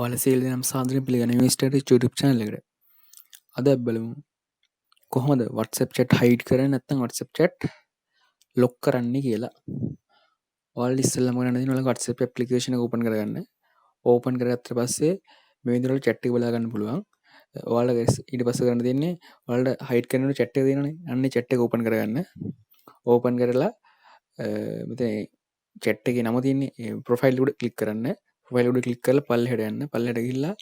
ඔයාලා සියලු දෙනාම සාදරයෙන් පිළිගන්නවා Unister YouTube channel එකට. අද අපි බලමු කොහොමද WhatsApp chat hide කරන්නේ නැත්නම් WhatsApp chat lock කරන්නේ කියලා. ඔයාලා ඉස්සෙල්ලාම කරන්න තියෙන්නේ ඔයාලා WhatsApp application එක open කරගන්න. open කරගත්තට පස්සේ මේ විදිහට chat එක බලා ගන්න පුළුවන්. ඔයාලා ඊට පස්සේ කරන්න තියෙන්නේ ඔයාලට hide කරන්න chat එක තියෙනවනේ. අන්නේ chat එක open කරගන්න. open කරලා මෙතන chat එකේ නම තියෙන්නේ profile උඩ click කරන්න. profile උඩ click කරලා පල්ලෙහාට යන්න. පල්ලෙහාට ගිහිල්ලා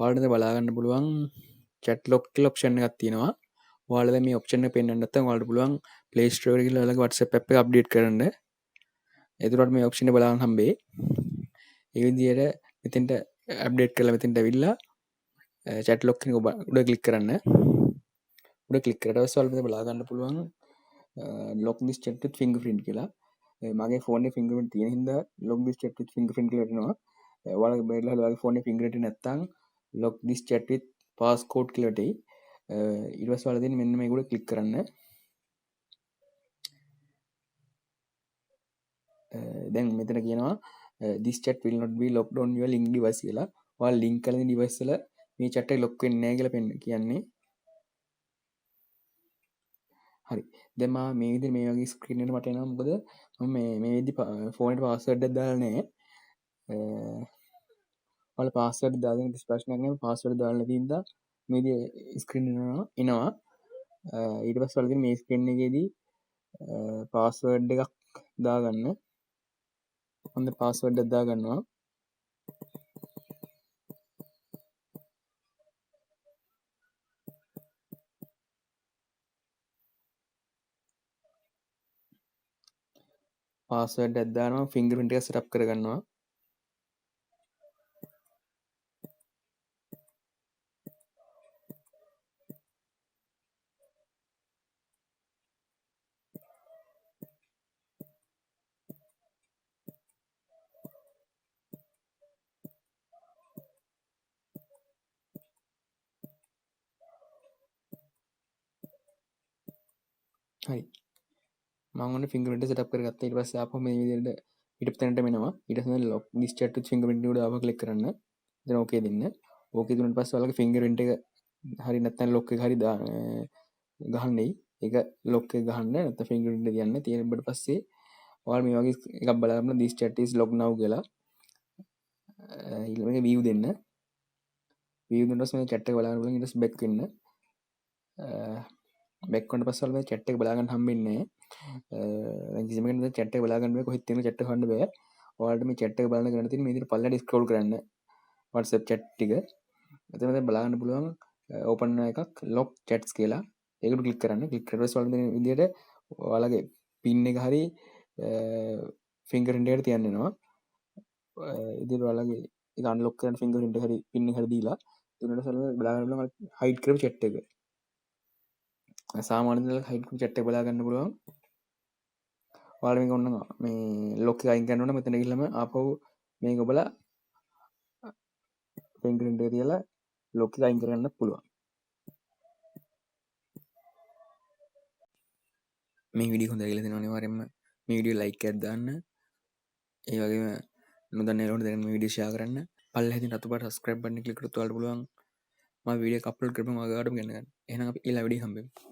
ඔයාලට බලාගන්න පුළුවන් chat lock කියලා option එකක් තියෙනවා. ඔයාලා දැන් මේ option එක පෙන්වන්න නැත්නම් ඔයාලට පුළුවන් Play Store එකට ගිහලා ඔයාලගේ WhatsApp app එක update කරන්න. එතකොට මේ option එක බලන්න හම්බෙයි. ඒ විදිහට මෙතෙන්ට update කරලා මෙතෙන්ට ඇවිල්ලා chat lock එක උඩ click කරන්න. උඩ click කරලා ඊට පස්සේ ඔයාලට බලා ගන්න පුළුවන් lock this chat with fingerprint කියලා. මගේ ෆෝන් එකේ fingerprint තියෙන හින්දා lock this chat with fingerprint කියලා එනවා. ඔයාලගේ බැරිලා ඔයාලගේ ෆෝන් එකේ fingerprint නැත්තම් lock this chat with passcode කියලා එයි. ඊට පස්සේ ඔයාලා දෙන්නේ මෙන්න මේක උඩ click කරන්න. දැන් මෙතන කියනවා this chat will not be locked on your link device කියලා. ඔයාලා link කරලා තියෙන device වල මේ chat එක lock වෙන්නේ නැහැ කියලා කියන්නේ. හරි. දැන් මම මේ විදිහට මේ වගේ screen එකට මට එනවා මොකද මම මේ විදිහ ෆෝන් එකට password එකක් දාලා නැහැ. ඔයාලා password දාගෙන ඉතින් ප්‍රශ්නයක් නැහැ. password දාලා නැති හින්දා මේ විදිහ screen එනවා. ඊට පස්සේ ඔයාලා මේ screen එකේදී password එකක් දාගන්න. මම password එක දාගන්නවා. password එක දානවා fingerprint එක setup කරගන්නවා. හරි. මම ඔන්න fingerprint setup කරගත්තා. ඊට පස්සේ ආපහු මේ විදිහට ඊට තැනට මෙනවා. ඊට පස්සේ lock this chat with fingerprint උඩ ආපහු click කරන්න. එතන okay දෙන්න. okay දුන්නාට පස්සේ ඔයාලගේ fingerprint එක හරි නැත්නම් lock එක හරි ගහන්නේ. ඒක lock එක ගහන්න නැත්නම් fingerprint එක තියන්න. තියෙනකොට පස්සේ ඔයාලා මේ වගේ එකක් බලා ගන්න this chat is locked now කියලා. ඊළඟට view දෙන්න. view දුන්නාට පස්සේ මේ chat එක බලා ගන්න පුළුවන්. ඊට පස්සේ back වෙන්න. back වුණාට පස්සේ ඔයාලා මේ chat එක බලා ගන්න හම්බෙන්නේ නැහැ. දැන් කිසිම කෙනෙකුට chat එක බලා ගන්න බෑ. කොහෙද තියෙන chat එක හොයන්න බෑ. ඔයාලට මේ chat එක බලන්න ගන්න තියෙන්නේ මේ විදිහට පල්ලෙහාට scroll කරන්න. WhatsApp chat ටික. එතන දැන් බලා ගන්න පුළුවන් open එකක් lock chats කියලා. ඒකට click කරන්න. click කරලා ඊට පස්සේ ඔයාලා මේ විදිහට ඔයාලගේ pin එක හරි fingerprint එකට තියන්න වෙනවා. ඉතින් ඔයාලගේ ඒක unlock කරන්න fingerprint එක හරි pin එක හරි දීලා ඊට පස්සේ බලා ගන්න පුළුවන් hide කරපු chat එක. සාමාන්‍යයෙන් hide කරපු chat එක බලා ගන්න පුළුවන්. ඔයාලා මේක ඔන්න මේ lock එක අයින් කරනකොට මෙතන ගිහලාම ආපහු මේක ඔබලා fingerprint එක තියලා lock එක අයින් කරගන්න පුළුවන්. මේ වීඩියෝ හොඳයි කියලා දෙනවා අනිවාර්යෙන්ම මේ වීඩියෝ like එකක් දාන්න. ඒ වගේම නොදන්න අයලට දැනගන්න මේ වීඩියෝ share කරන්න. පල්ලෙහා තියෙන රතු පාට subscribe button එක click කරොත් ඔයාලට පුළුවන් මම වීඩියෝ එක අප්ලෝඩ් කරපුවම ඔයාලටම ගන්න ගන්න. එහෙනම් අපි ඊළඟ වීඩියෝ හම්බෙමු.